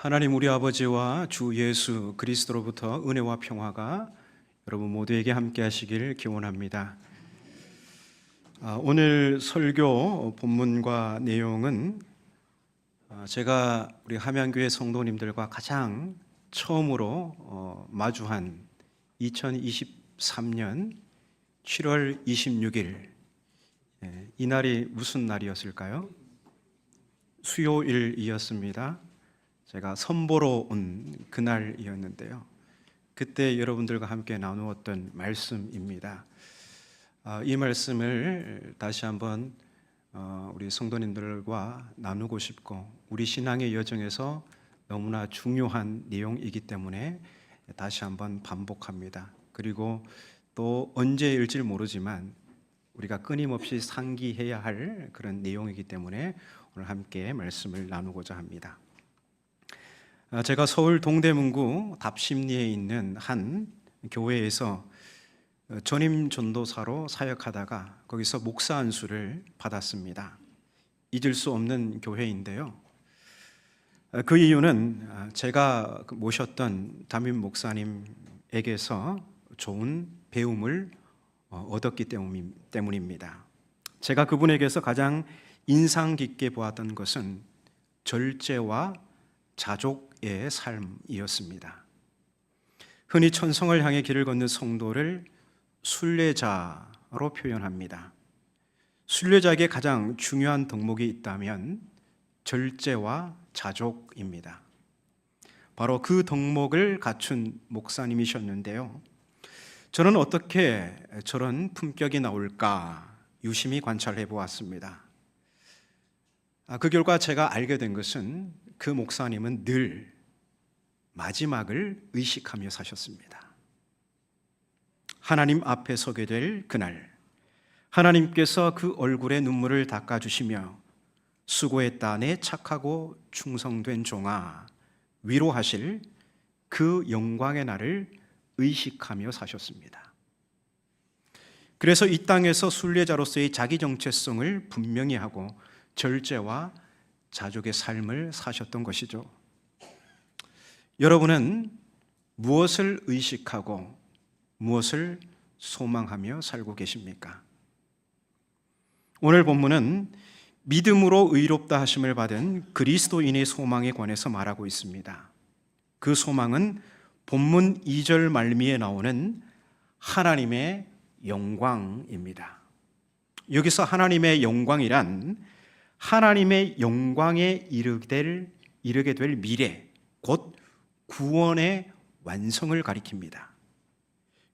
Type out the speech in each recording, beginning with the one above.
하나님 우리 아버지와 주 예수 그리스도로부터 은혜와 평화가 여러분 모두에게 함께 하시길 기원합니다. 오늘 설교 본문과 내용은 제가 우리 함양교회 성도님들과 가장 처음으로 마주한 2023년 7월 26일 이 날이 무슨 날이었을까요? 수요일이었습니다. 제가 선보러 온 그날이었는데요. 그때 여러분들과 함께 나누었던 말씀입니다. 이 말씀을 다시 한번 우리 성도님들과 나누고 싶고 우리 신앙의 여정에서 너무나 중요한 내용이기 때문에 다시 한번 반복합니다. 그리고 또 언제일지 모르지만 우리가 끊임없이 상기해야 할 그런 내용이기 때문에 오늘 함께 말씀을 나누고자 합니다. 제가 서울 동대문구 답심리에 있는 한 교회에서 전임 전도사로 사역하다가 거기서 목사 안수를 받았습니다. 잊을 수 없는 교회인데요. 그 이유는 제가 모셨던 담임 목사님에게서 좋은 배움을 얻었기 때문입니다. 제가 그분에게서 가장 인상 깊게 보았던 것은 절제와 자족의 삶이었습니다. 흔히 천성을 향해 길을 걷는 성도를 순례자로 표현합니다. 순례자에게 가장 중요한 덕목이 있다면 절제와 자족입니다. 바로 그 덕목을 갖춘 목사님이셨는데요. 저는 어떻게 저런 품격이 나올까 유심히 관찰해 보았습니다. 그 결과 제가 알게 된 것은 그 목사님은 늘 마지막을 의식하며 사셨습니다. 하나님 앞에 서게 될 그날, 하나님께서 그 얼굴에 눈물을 닦아주시며 수고했다 내 착하고 충성된 종아 위로하실 그 영광의 날을 의식하며 사셨습니다. 그래서 이 땅에서 순례자로서의 자기 정체성을 분명히 하고 절제와 자족의 삶을 사셨던 것이죠. 여러분은 무엇을 의식하고 무엇을 소망하며 살고 계십니까? 오늘 본문은 믿음으로 의롭다 하심을 받은 그리스도인의 소망에 관해서 말하고 있습니다. 그 소망은 본문 2절 말미에 나오는 하나님의 영광입니다. 여기서 하나님의 영광이란 하나님의 영광에 이르게 될 미래, 곧 구원의 완성을 가리킵니다.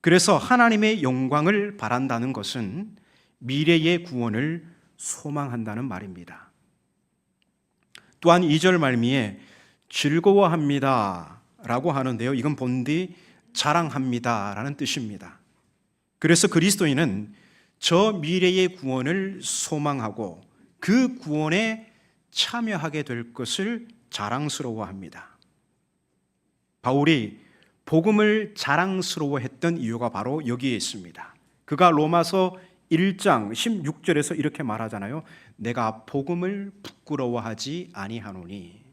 그래서 하나님의 영광을 바란다는 것은 미래의 구원을 소망한다는 말입니다. 또한 2절 말미에 즐거워합니다 라고 하는데요, 이건 본디 자랑합니다 라는 뜻입니다. 그래서 그리스도인은 저 미래의 구원을 소망하고 그 구원에 참여하게 될 것을 자랑스러워합니다. 바울이 복음을 자랑스러워했던 이유가 바로 여기에 있습니다. 그가 로마서 1장 16절에서 이렇게 말하잖아요. 내가 복음을 부끄러워하지 아니하노니.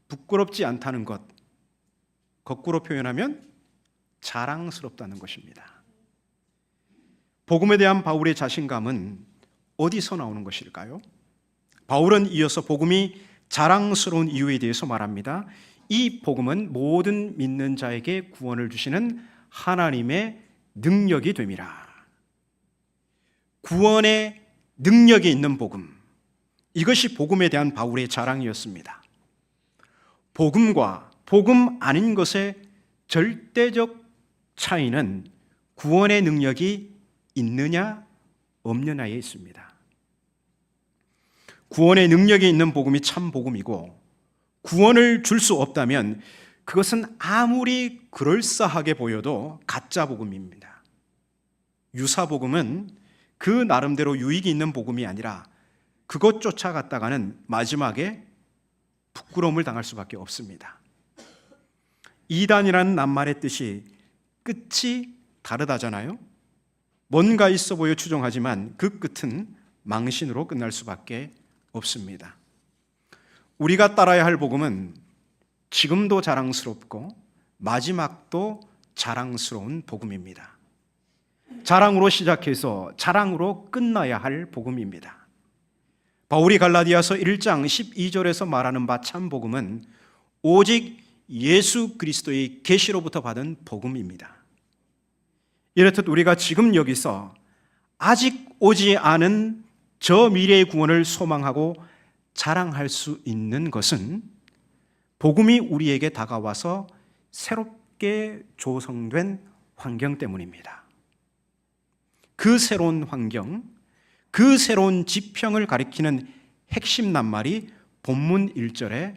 부끄럽지 않다는 것, 거꾸로 표현하면 자랑스럽다는 것입니다. 복음에 대한 바울의 자신감은 어디서 나오는 것일까요? 바울은 이어서 복음이 자랑스러운 이유에 대해서 말합니다. 이 복음은 모든 믿는 자에게 구원을 주시는 하나님의 능력이 됨이라. 구원의 능력이 있는 복음, 이것이 복음에 대한 바울의 자랑이었습니다. 복음과 복음 아닌 것의 절대적 차이는 구원의 능력이 있느냐 없느냐에 있습니다. 구원의 능력이 있는 복음이 참 복음이고 구원을 줄 수 없다면 그것은 아무리 그럴싸하게 보여도 가짜 복음입니다. 유사 복음은 그 나름대로 유익이 있는 복음이 아니라 그것 쫓아갔다가는 마지막에 부끄러움을 당할 수밖에 없습니다. 이단이라는 낱말의 뜻이 끝이 다르다잖아요. 뭔가 있어 보여 추정하지만 그 끝은 망신으로 끝날 수밖에 없습니다. 우리가 따라야 할 복음은 지금도 자랑스럽고 마지막도 자랑스러운 복음입니다. 자랑으로 시작해서 자랑으로 끝나야 할 복음입니다. 바울이 갈라디아서 1장 12절에서 말하는 바 참 복음은 오직 예수 그리스도의 계시로부터 받은 복음입니다. 이렇듯 우리가 지금 여기서 아직 오지 않은 저 미래의 구원을 소망하고 자랑할 수 있는 것은 복음이 우리에게 다가와서 새롭게 조성된 환경 때문입니다. 그 새로운 환경, 그 새로운 지평을 가리키는 핵심 낱말이 본문 1절에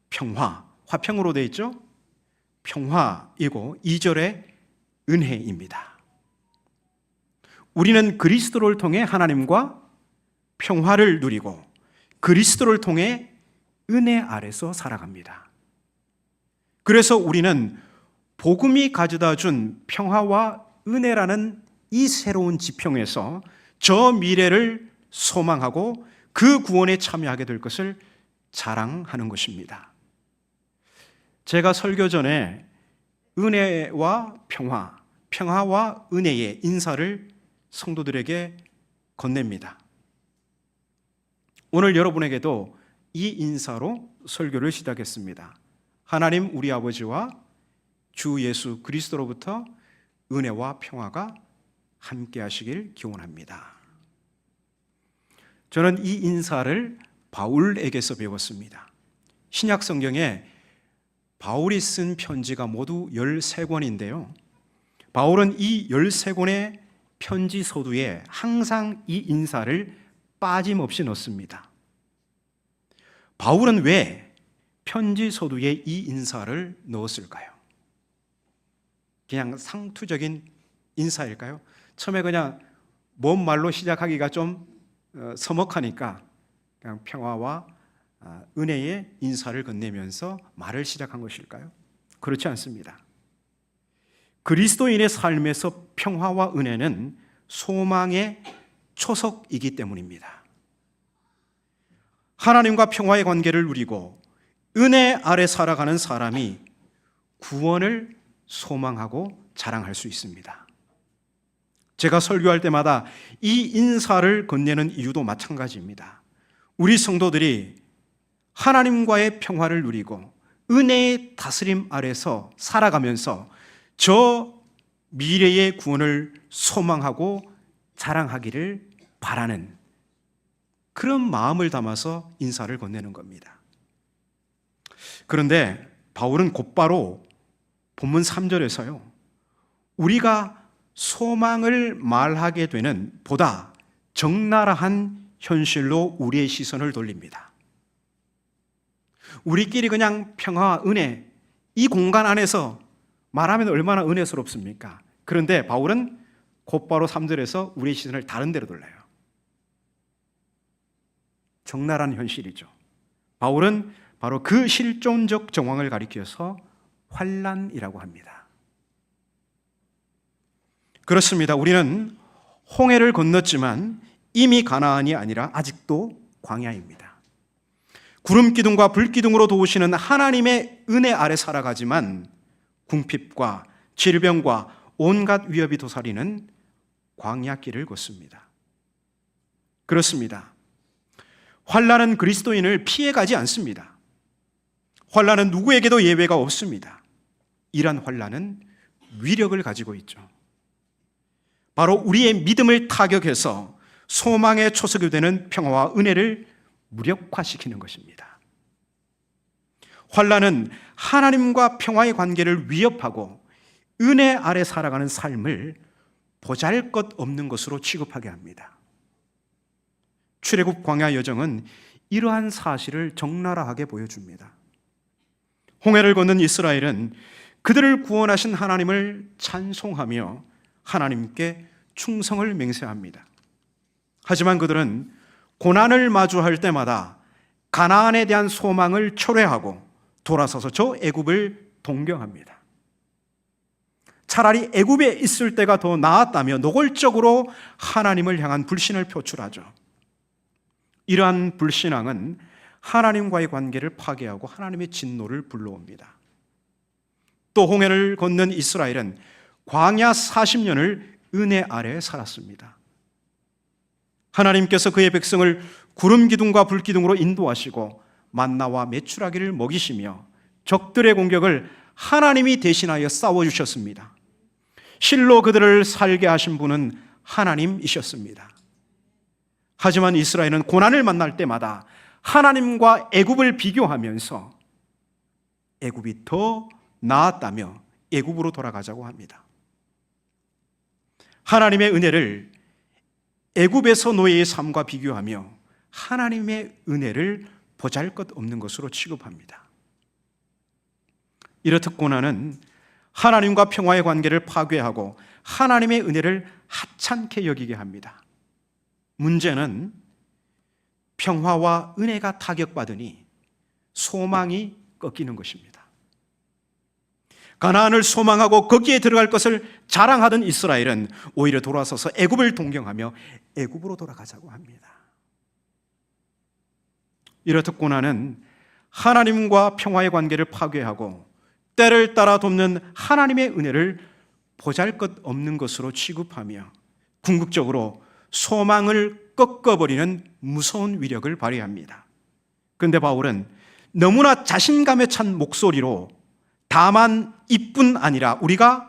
평화, 화평으로 되어 있죠? 평화이고 2절에 은혜입니다. 우리는 그리스도를 통해 하나님과 평화를 누리고 그리스도를 통해 은혜 아래서 살아갑니다. 그래서 우리는 복음이 가져다 준 평화와 은혜라는 이 새로운 지평에서 저 미래를 소망하고 그 구원에 참여하게 될 것을 자랑하는 것입니다. 제가 설교 전에 은혜와 평화, 평화와 은혜의 인사를 성도들에게 건넵니다. 오늘 여러분에게도 이 인사로 설교를 시작했습니다. 하나님 우리 아버지와 주 예수 그리스도로부터 은혜와 평화가 함께 하시길 기원합니다. 저는 이 인사를 바울에게서 배웠습니다. 신약 성경에 바울이 쓴 편지가 모두 13권인데요. 바울은 이 13권의 편지 서두에 항상 이 인사를 빠짐없이 넣습니다. 바울은 왜 편지 서두에 이 인사를 넣었을까요? 그냥 상투적인 인사일까요? 처음에 그냥 먼 말로 시작하기가 좀 서먹하니까 그냥 평화와 은혜의 인사를 건네면서 말을 시작한 것일까요? 그렇지 않습니다. 그리스도인의 삶에서 평화와 은혜는 소망의 초석이기 때문입니다. 하나님과 평화의 관계를 누리고 은혜 아래 살아가는 사람이 구원을 소망하고 자랑할 수 있습니다. 제가 설교할 때마다 이 인사를 건네는 이유도 마찬가지입니다. 우리 성도들이 하나님과의 평화를 누리고 은혜의 다스림 아래서 살아가면서 저 미래의 구원을 소망하고 자랑하기를 바라는 그런 마음을 담아서 인사를 건네는 겁니다. 그런데 바울은 곧바로 본문 3절에서요, 우리가 소망을 말하게 되는 보다 적나라한 현실로 우리의 시선을 돌립니다. 우리끼리 그냥 평화와 은혜, 이 공간 안에서 말하면 얼마나 은혜스럽습니까? 그런데 바울은 곧바로 3절에서 우리의 시선을 다른 데로 돌려요. 적나라한 현실이죠. 바울은 바로 그 실존적 정황을 가리켜서 환난이라고 합니다. 그렇습니다. 우리는 홍해를 건넜지만 이미 가나안이 아니라 아직도 광야입니다. 구름 기둥과 불 기둥으로 도우시는 하나님의 은혜 아래 살아가지만 궁핍과 질병과 온갖 위협이 도사리는 광야길을 걷습니다. 그렇습니다. 환난은 그리스도인을 피해가지 않습니다. 환난은 누구에게도 예외가 없습니다. 이러한 환난은 위력을 가지고 있죠. 바로 우리의 믿음을 타격해서 소망의 초석이 되는 평화와 은혜를 무력화시키는 것입니다. 환난은 하나님과 평화의 관계를 위협하고 은혜 아래 살아가는 삶을 보잘것없는 것으로 취급하게 합니다. 출애굽 광야 여정은 이러한 사실을 적나라하게 보여줍니다. 홍해를 건넌 이스라엘은 그들을 구원하신 하나님을 찬송하며 하나님께 충성을 맹세합니다. 하지만 그들은 고난을 마주할 때마다 가나안에 대한 소망을 초래하고 돌아서서 저 애굽을 동경합니다. 차라리 애굽에 있을 때가 더 나았다며 노골적으로 하나님을 향한 불신을 표출하죠. 이러한 불신앙은 하나님과의 관계를 파괴하고 하나님의 진노를 불러옵니다. 또 홍해를 건넌 이스라엘은 광야 40년을 은혜 아래 살았습니다. 하나님께서 그의 백성을 구름 기둥과 불 기둥으로 인도하시고 만나와 메추라기를 먹이시며 적들의 공격을 하나님이 대신하여 싸워주셨습니다. 실로 그들을 살게 하신 분은 하나님이셨습니다. 하지만 이스라엘은 고난을 만날 때마다 하나님과 애굽을 비교하면서 애굽이 더 나았다며 애굽으로 돌아가자고 합니다. 하나님의 은혜를 애굽에서 노예의 삶과 비교하며 하나님의 은혜를 보잘것없는 것으로 취급합니다. 이렇듯 고난은 하나님과 평화의 관계를 파괴하고 하나님의 은혜를 하찮게 여기게 합니다. 문제는 평화와 은혜가 타격받으니 소망이 꺾이는 것입니다. 가나안을 소망하고 거기에 들어갈 것을 자랑하던 이스라엘은 오히려 돌아서서 애굽을 동경하며 애굽으로 돌아가자고 합니다. 이렇듯 고난은 하나님과 평화의 관계를 파괴하고 때를 따라 돕는 하나님의 은혜를 보잘것없는 것으로 취급하며 궁극적으로 소망을 꺾어버리는 무서운 위력을 발휘합니다. 그런데 바울은 너무나 자신감에 찬 목소리로 다만 이뿐 아니라 우리가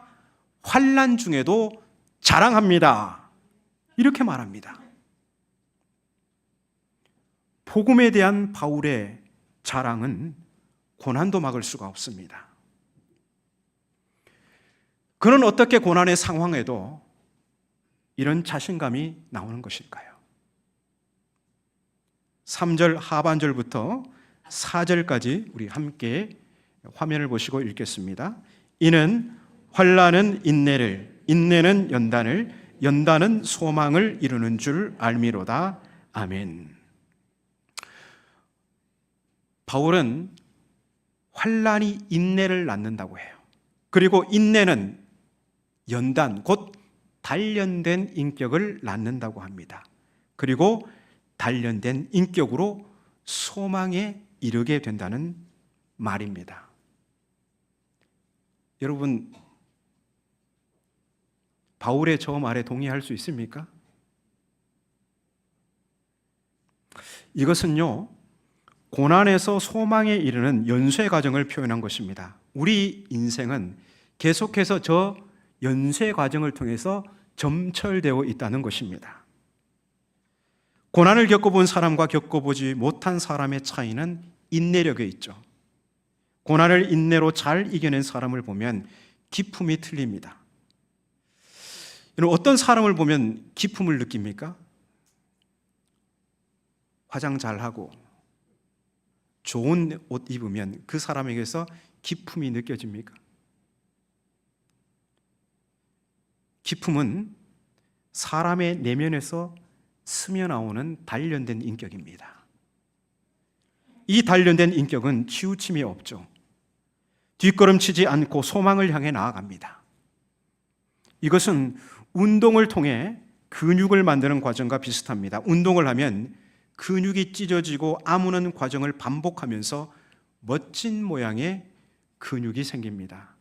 환난 중에도 자랑합니다, 이렇게 말합니다. 복음에 대한 바울의 자랑은 고난도 막을 수가 없습니다. 그는 어떻게 고난의 상황에도 이런 자신감이 나오는 것일까요? 3절 하반절부터 4절까지 우리 함께 화면을 보시고 읽겠습니다. 이는 환난은 인내를, 인내는 연단을, 연단은 소망을 이루는 줄 알미로다. 아멘. 바울은 환난이 인내를 낳는다고 해요. 그리고 인내는 연단, 곧 단련된 인격을 낳는다고 합니다. 그리고 단련된 인격으로 소망에 이르게 된다는 말입니다. 여러분, 바울의 저 말에 동의할 수 있습니까? 이것은요, 고난에서 소망에 이르는 연쇄 과정을 표현한 것입니다. 우리 인생은 계속해서 저 연쇄 과정을 통해서 점철되어 있다는 것입니다. 고난을 겪어본 사람과 겪어보지 못한 사람의 차이는 인내력에 있죠. 고난을 인내로 잘 이겨낸 사람을 보면 기품이 틀립니다. 어떤 사람을 보면 기품을 느낍니까? 화장 잘하고 좋은 옷 입으면 그 사람에게서 기품이 느껴집니까? 기품은 사람의 내면에서 스며나오는 단련된 인격입니다. 이 단련된 인격은 치우침이 없죠. 뒷걸음치지 않고 소망을 향해 나아갑니다. 이것은 운동을 통해 근육을 만드는 과정과 비슷합니다. 운동을 하면 근육이 찢어지고 아무는 과정을 반복하면서 멋진 모양의 근육이 생깁니다.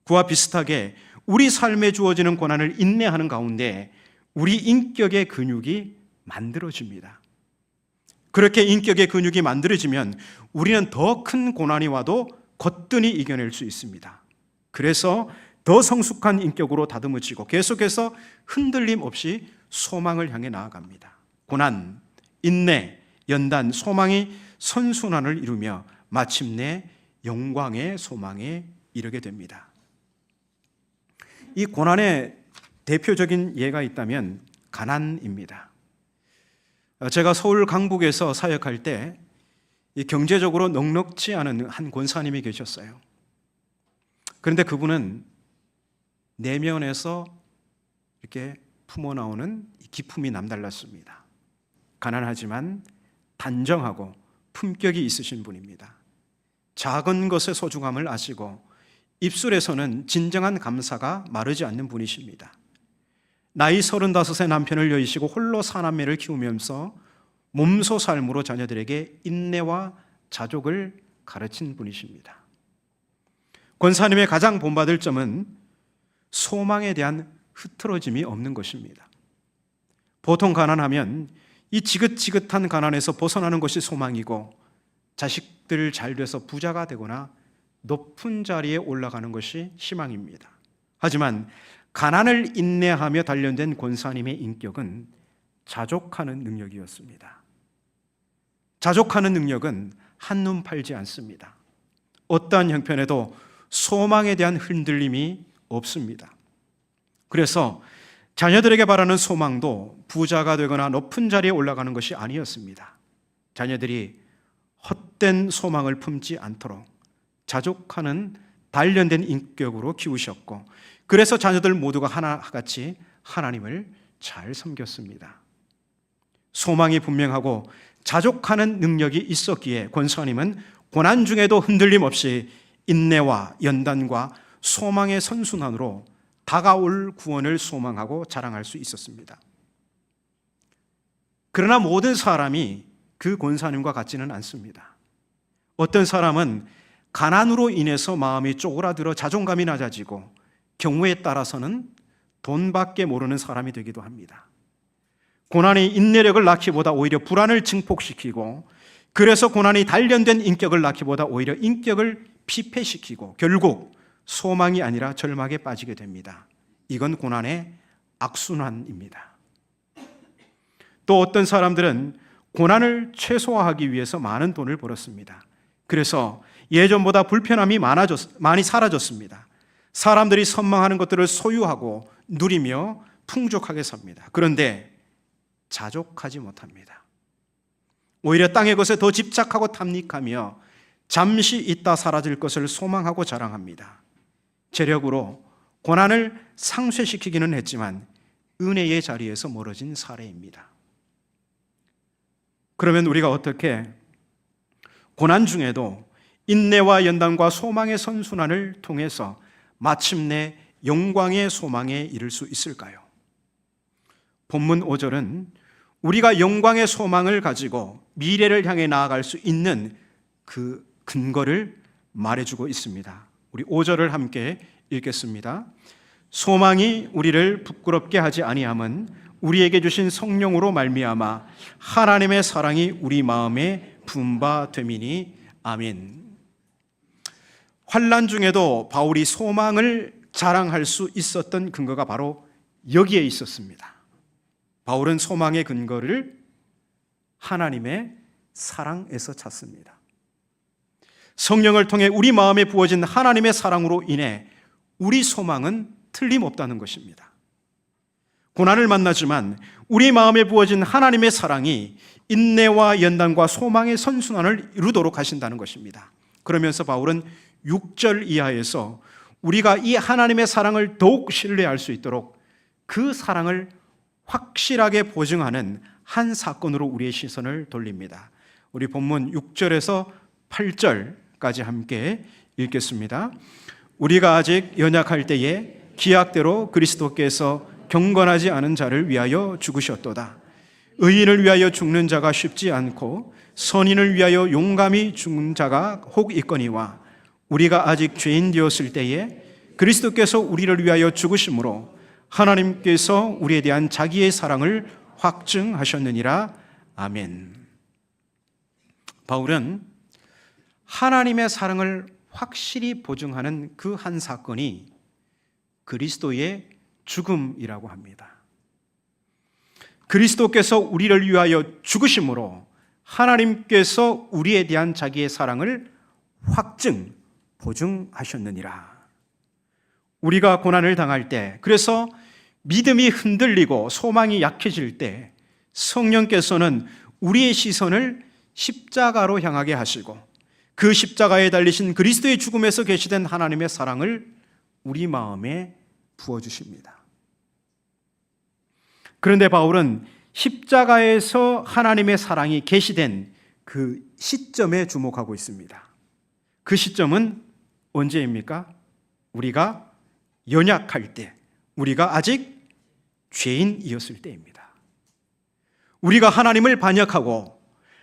그와 비슷하게 우리 삶에 주어지는 고난을 인내하는 가운데 우리 인격의 근육이 만들어집니다. 그렇게 인격의 근육이 만들어지면 우리는 더 큰 고난이 와도 거뜬히 이겨낼 수 있습니다. 그래서 더 성숙한 인격으로 다듬어지고 계속해서 흔들림 없이 소망을 향해 나아갑니다. 고난, 인내, 연단, 소망이 선순환을 이루며 마침내 영광의 소망에 이르게 됩니다. 이 고난의 대표적인 예가 있다면 가난입니다. 제가 서울 강북에서 사역할 때 경제적으로 넉넉지 않은 한 권사님이 계셨어요. 그런데 그분은 내면에서 이렇게 품어나오는 기품이 남달랐습니다. 가난하지만 단정하고 품격이 있으신 분입니다. 작은 것의 소중함을 아시고 입술에서는 진정한 감사가 마르지 않는 분이십니다. 나이 35세 남편을 여의시고 홀로 사남매를 키우면서 몸소 삶으로 자녀들에게 인내와 자족을 가르친 분이십니다. 권사님의 가장 본받을 점은 소망에 대한 흐트러짐이 없는 것입니다. 보통 가난하면 이 지긋지긋한 가난에서 벗어나는 것이 소망이고 자식들 잘 돼서 부자가 되거나 높은 자리에 올라가는 것이 희망입니다. 하지만 가난을 인내하며 단련된 권사님의 인격은 자족하는 능력이었습니다. 자족하는 능력은 한눈 팔지 않습니다. 어떠한 형편에도 소망에 대한 흔들림이 없습니다. 그래서 자녀들에게 바라는 소망도 부자가 되거나 높은 자리에 올라가는 것이 아니었습니다. 자녀들이 헛된 소망을 품지 않도록 자족하는 단련된 인격으로 키우셨고, 그래서 자녀들 모두가 하나같이 하나님을 잘 섬겼습니다. 소망이 분명하고 자족하는 능력이 있었기에 권사님은 고난 중에도 흔들림 없이 인내와 연단과 소망의 선순환으로 다가올 구원을 소망하고 자랑할 수 있었습니다. 그러나 모든 사람이 그 권사님과 같지는 않습니다. 어떤 사람은 가난으로 인해서 마음이 쪼그라들어 자존감이 낮아지고 경우에 따라서는 돈밖에 모르는 사람이 되기도 합니다. 고난이 인내력을 낳기보다 오히려 불안을 증폭시키고, 그래서 고난이 단련된 인격을 낳기보다 오히려 인격을 피폐시키고 결국 소망이 아니라 절망에 빠지게 됩니다. 이건 고난의 악순환입니다. 또 어떤 사람들은 고난을 최소화하기 위해서 많은 돈을 벌었습니다. 그래서 예전보다 불편함이 많이 사라졌습니다. 사람들이 선망하는 것들을 소유하고 누리며 풍족하게 삽니다. 그런데 자족하지 못합니다. 오히려 땅의 것에 더 집착하고 탐닉하며 잠시 있다 사라질 것을 소망하고 자랑합니다. 재력으로 고난을 상쇄시키기는 했지만 은혜의 자리에서 멀어진 사례입니다. 그러면 우리가 어떻게 고난 중에도 인내와 연단과 소망의 선순환을 통해서 마침내 영광의 소망에 이를 수 있을까요? 본문 5절은 우리가 영광의 소망을 가지고 미래를 향해 나아갈 수 있는 그 근거를 말해주고 있습니다. 우리 5절을 함께 읽겠습니다. 소망이 우리를 부끄럽게 하지 아니함은 우리에게 주신 성령으로 말미암아 하나님의 사랑이 우리 마음에 부은 바 됨이니 아멘. 환난 중에도 바울이 소망을 자랑할 수 있었던 근거가 바로 여기에 있었습니다. 바울은 소망의 근거를 하나님의 사랑에서 찾습니다. 성령을 통해 우리 마음에 부어진 하나님의 사랑으로 인해 우리 소망은 틀림없다는 것입니다. 고난을 만나지만 우리 마음에 부어진 하나님의 사랑이 인내와 연단과 소망의 선순환을 이루도록 하신다는 것입니다. 그러면서 바울은 6절 이하에서 우리가 이 하나님의 사랑을 더욱 신뢰할 수 있도록 그 사랑을 확실하게 보증하는 한 사건으로 우리의 시선을 돌립니다. 우리 본문 6절에서 8절까지 함께 읽겠습니다. 우리가 아직 연약할 때에 기약대로 그리스도께서 경건하지 않은 자를 위하여 죽으셨도다. 의인을 위하여 죽는 자가 쉽지 않고 선인을 위하여 용감히 죽는 자가 혹 있거니와 우리가 아직 죄인 되었을 때에 그리스도께서 우리를 위하여 죽으심으로 하나님께서 우리에 대한 자기의 사랑을 확증하셨느니라. 아멘. 바울은 하나님의 사랑을 확실히 보증하는 그 한 사건이 그리스도의 죽음이라고 합니다. 그리스도께서 우리를 위하여 죽으심으로 하나님께서 우리에 대한 자기의 사랑을 보증하셨느니라. 우리가 고난을 당할 때, 그래서 믿음이 흔들리고 소망이 약해질 때 성령께서는 우리의 시선을 십자가로 향하게 하시고 그 십자가에 달리신 그리스도의 죽음에서 계시된 하나님의 사랑을 우리 마음에 부어주십니다. 그런데 바울은 십자가에서 하나님의 사랑이 계시된 그 시점에 주목하고 있습니다. 그 시점은 언제입니까? 우리가 연약할 때, 우리가 아직 죄인이었을 때입니다. 우리가 하나님을 반역하고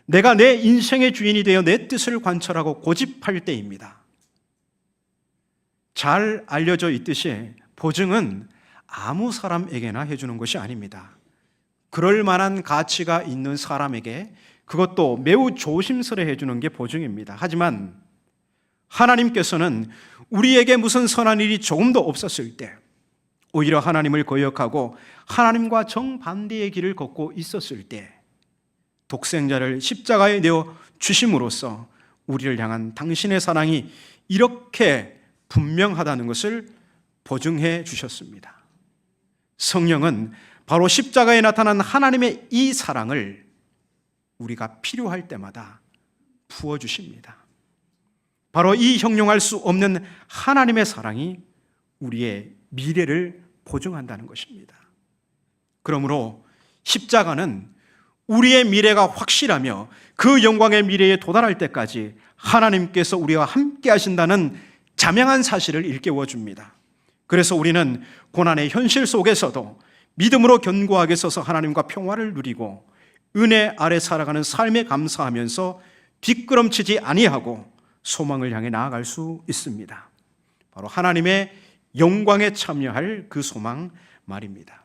내가 내 인생의 주인이 되어 내 뜻을 관철하고 고집할 때입니다. 잘 알려져 있듯이 보증은 아무 사람에게나 해주는 것이 아닙니다. 그럴 만한 가치가 있는 사람에게, 그것도 매우 조심스레 해주는 게 보증입니다. 하지만 하나님께서는 우리에게 무슨 선한 일이 조금도 없었을 때, 오히려 하나님을 거역하고 하나님과 정반대의 길을 걷고 있었을 때 독생자를 십자가에 내어 주심으로써 우리를 향한 당신의 사랑이 이렇게 분명하다는 것을 보증해 주셨습니다. 성령은 바로 십자가에 나타난 하나님의 이 사랑을 우리가 필요할 때마다 부어주십니다. 바로 이 형용할 수 없는 하나님의 사랑이 우리의 미래를 보증한다는 것입니다. 그러므로 십자가는 우리의 미래가 확실하며 그 영광의 미래에 도달할 때까지 하나님께서 우리와 함께 하신다는 자명한 사실을 일깨워 줍니다. 그래서 우리는 고난의 현실 속에서도 믿음으로 견고하게 서서 하나님과 평화를 누리고 은혜 아래 살아가는 삶에 감사하면서 뒷걸음치지 아니하고 소망을 향해 나아갈 수 있습니다. 바로 하나님의 영광에 참여할 그 소망 말입니다.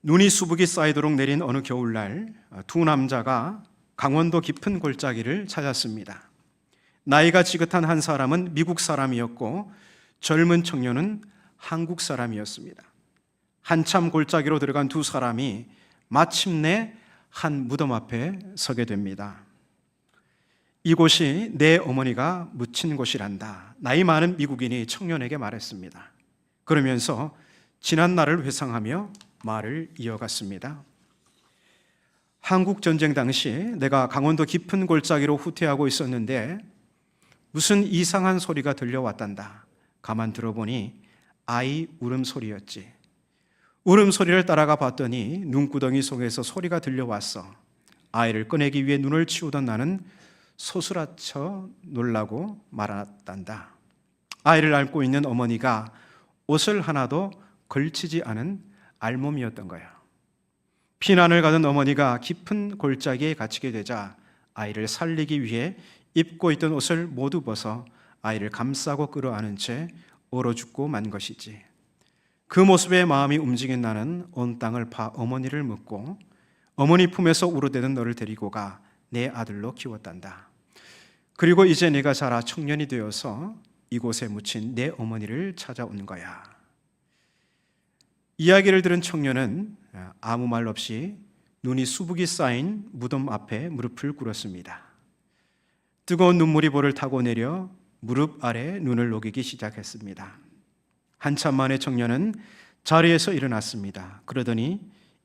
눈이 수북이 쌓이도록 내린 어느 겨울날, 두 남자가 강원도 깊은 골짜기를 찾았습니다. 나이가 지긋한 한 사람은 미국 사람이었고 젊은 청년은 한국 사람이었습니다. 한참 골짜기로 들어간 두 사람이 마침내 한 무덤 앞에 서게 됩니다. 이곳이 내 어머니가 묻힌 곳이란다. 나이 많은 미국인이 청년에게 말했습니다. 그러면서 지난 날을 회상하며 말을 이어갔습니다. 한국 전쟁 당시 내가 강원도 깊은 골짜기로 후퇴하고 있었는데 무슨 이상한 소리가 들려왔단다. 가만 들어보니 아이 울음소리였지. 울음소리를 따라가 봤더니 눈구덩이 속에서 소리가 들려왔어. 아이를 꺼내기 위해 눈을 치우던 나는 소스라쳐 놀라고 말았단다. 아이를 안고 있는 어머니가 옷을 하나도 걸치지 않은 알몸이었던 거야. 피난을 가던 어머니가 깊은 골짜기에 갇히게 되자 아이를 살리기 위해 입고 있던 옷을 모두 벗어 아이를 감싸고 끌어안은 채 얼어 죽고 만 것이지. 그 모습에 마음이 움직인 나는 온 땅을 파 어머니를 묻고 어머니 품에서 우러대던 너를 데리고 가 내 아들로 키웠단다. 그리고 이제 네가 자라 청년이 되어서 이곳에 묻힌 내 어머니를 찾아온 거야. 이야기를 들은 청년은 아무 말 없이 눈이 수북이 쌓인 무덤 앞에 무릎을 꿇었습니다. 뜨거운 눈물이 볼을 타고 내려 무릎 아래 눈을 녹이기 시작했습니다. 한참 만에 청년은 자리에서 일어났습니다. 그러더니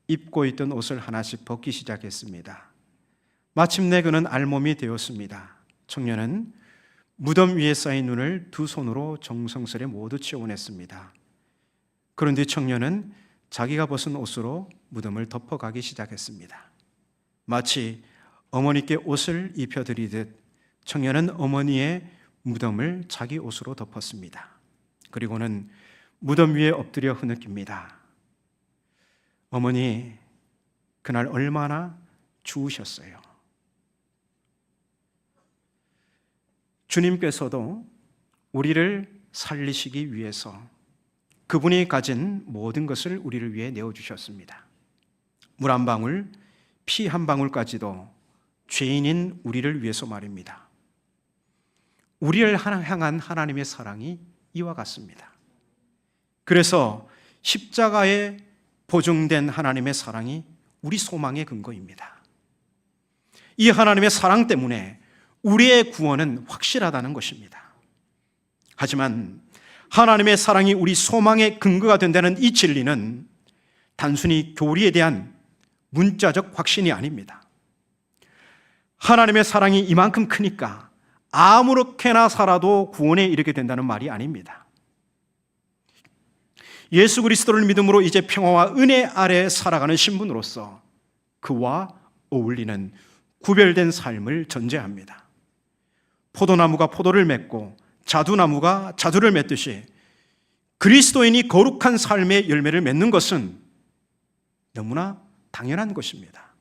입고 있던 옷을 하나씩 벗기 시작했습니다. 마침내 그는 알몸이 되었습니다. 청년은 무덤 위에 쌓인 눈을 두 손으로 정성스레 모두 치워냈습니다. 그런 뒤 청년은 자기가 벗은 옷으로 무덤을 덮어가기 시작했습니다. 마치 어머니께 옷을 입혀드리듯 청년은 어머니의 무덤을 자기 옷으로 덮었습니다. 그리고는 무덤 위에 엎드려 흐느낍니다. 어머니, 그날 얼마나 추우셨어요. 주님께서도 우리를 살리시기 위해서 그분이 가진 모든 것을 우리를 위해 내어주셨습니다. 물 한 방울, 피 한 방울까지도 죄인인 우리를 위해서 말입니다. 우리를 향한 하나님의 사랑이 이와 같습니다. 그래서 십자가에 보증된 하나님의 사랑이 우리 소망의 근거입니다. 이 하나님의 사랑 때문에 우리의 구원은 확실하다는 것입니다. 하지만 하나님의 사랑이 우리 소망의 근거가 된다는 이 진리는 단순히 교리에 대한 문자적 확신이 아닙니다. 하나님의 사랑이 이만큼 크니까 아무렇게나 살아도 구원에 이르게 된다는 말이 아닙니다. 예수 그리스도를 믿음으로 이제 평화와 은혜 아래 살아가는 신분으로서 그와 어울리는 구별된 삶을 전제합니다. 포도나무가 포도를 맺고 자두나무가 자두를 맺듯이 그리스도인이 거룩한 삶의 열매를 맺는 것은 너무나 당연한 것입니다.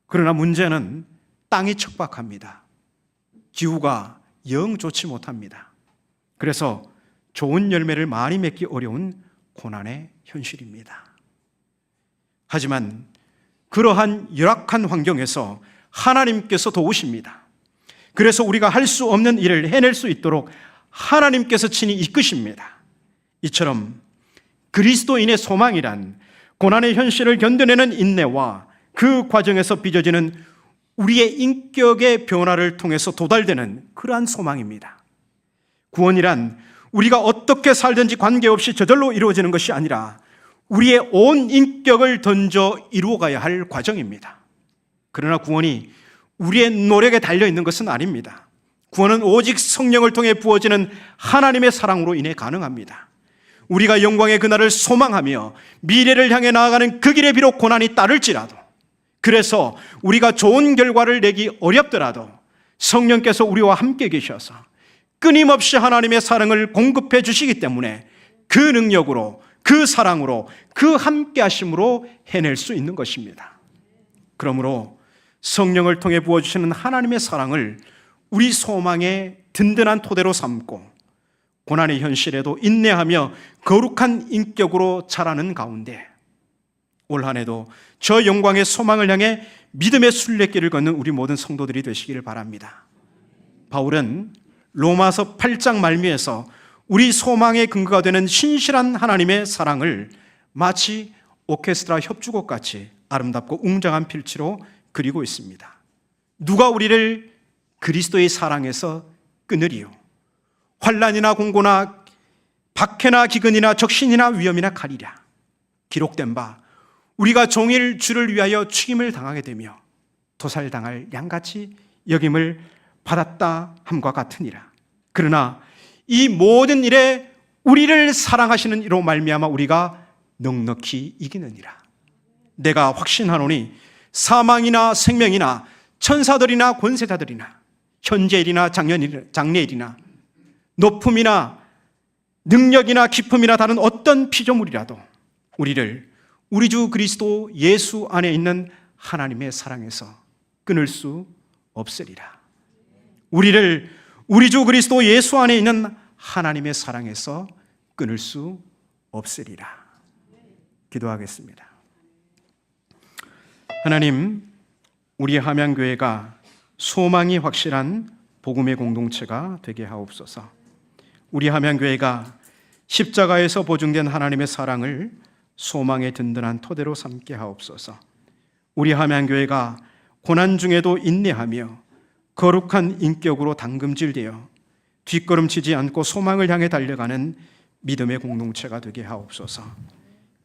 그러나 문제는 땅이 척박합니다. 기후가 영 좋지 못합니다. 그래서 좋은 열매를 많이 맺기 어려운 고난의 현실입니다. 하지만 그러한 열악한 환경에서 하나님께서 도우십니다. 그래서 우리가 할 수 없는 일을 해낼 수 있도록 하나님께서 친히 이끄십니다. 이처럼 그리스도인의 소망이란 고난의 현실을 견뎌내는 인내와 그 과정에서 빚어지는 우리의 인격의 변화를 통해서 도달되는 그러한 소망입니다. 구원이란 우리가 어떻게 살든지 관계없이 저절로 이루어지는 것이 아니라 우리의 온 인격을 던져 이루어가야 할 과정입니다. 그러나 구원이 우리의 노력에 달려있는 것은 아닙니다. 구원은 오직 성령을 통해 부어지는 하나님의 사랑으로 인해 가능합니다. 우리가 영광의 그날을 소망하며 미래를 향해 나아가는 그 길에 비록 고난이 따를지라도, 그래서 우리가 좋은 결과를 내기 어렵더라도 성령께서 우리와 함께 계셔서 끊임없이 하나님의 사랑을 공급해 주시기 때문에 그 능력으로, 그 사랑으로, 그 함께 하심으로 해낼 수 있는 것입니다. 그러므로 성령을 통해 부어주시는 하나님의 사랑을 우리 소망의 든든한 토대로 삼고 고난의 현실에도 인내하며 거룩한 인격으로 자라는 가운데 올 한 해도 저 영광의 소망을 향해 믿음의 순례길을 걷는 우리 모든 성도들이 되시기를 바랍니다. 바울은 로마서 8장 말미에서 우리 소망의 근거가 되는 신실한 하나님의 사랑을 마치 오케스트라 협주곡 같이 아름답고 웅장한 필치로 그리고 있습니다. 누가 우리를 그리스도의 사랑에서 끊으리요? 환난이나 공고나 박해나 기근이나 적신이나 위험이나 칼이랴. 기록된 바 우리가 종일 주를 위하여 죽임을 당하게 되며 도살당할 양같이 여김을 받았다 함과 같으니라. 그러나 이 모든 일에 우리를 사랑하시는 이로 말미암아 우리가 넉넉히 이기느니라. 내가 확신하노니 사망이나 생명이나 천사들이나 권세자들이나 현재일이나 장래일이나 높음이나 능력이나 기쁨이나 다른 어떤 피조물이라도 우리를 우리 주 그리스도 예수 안에 있는 하나님의 사랑에서 끊을 수 없으리라. 우리를 우리 주 그리스도 예수 안에 있는 하나님의 사랑에서 끊을 수 없으리라. 기도하겠습니다. 하나님, 우리 함양교회가 소망이 확실한 복음의 공동체가 되게 하옵소서. 우리 함양교회가 십자가에서 보증된 하나님의 사랑을 소망의 든든한 토대로 삼게 하옵소서. 우리 함양교회가 고난 중에도 인내하며 거룩한 인격으로 담금질되어 뒷걸음치지 않고 소망을 향해 달려가는 믿음의 공동체가 되게 하옵소서.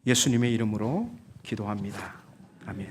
예수님의 이름으로 기도합니다.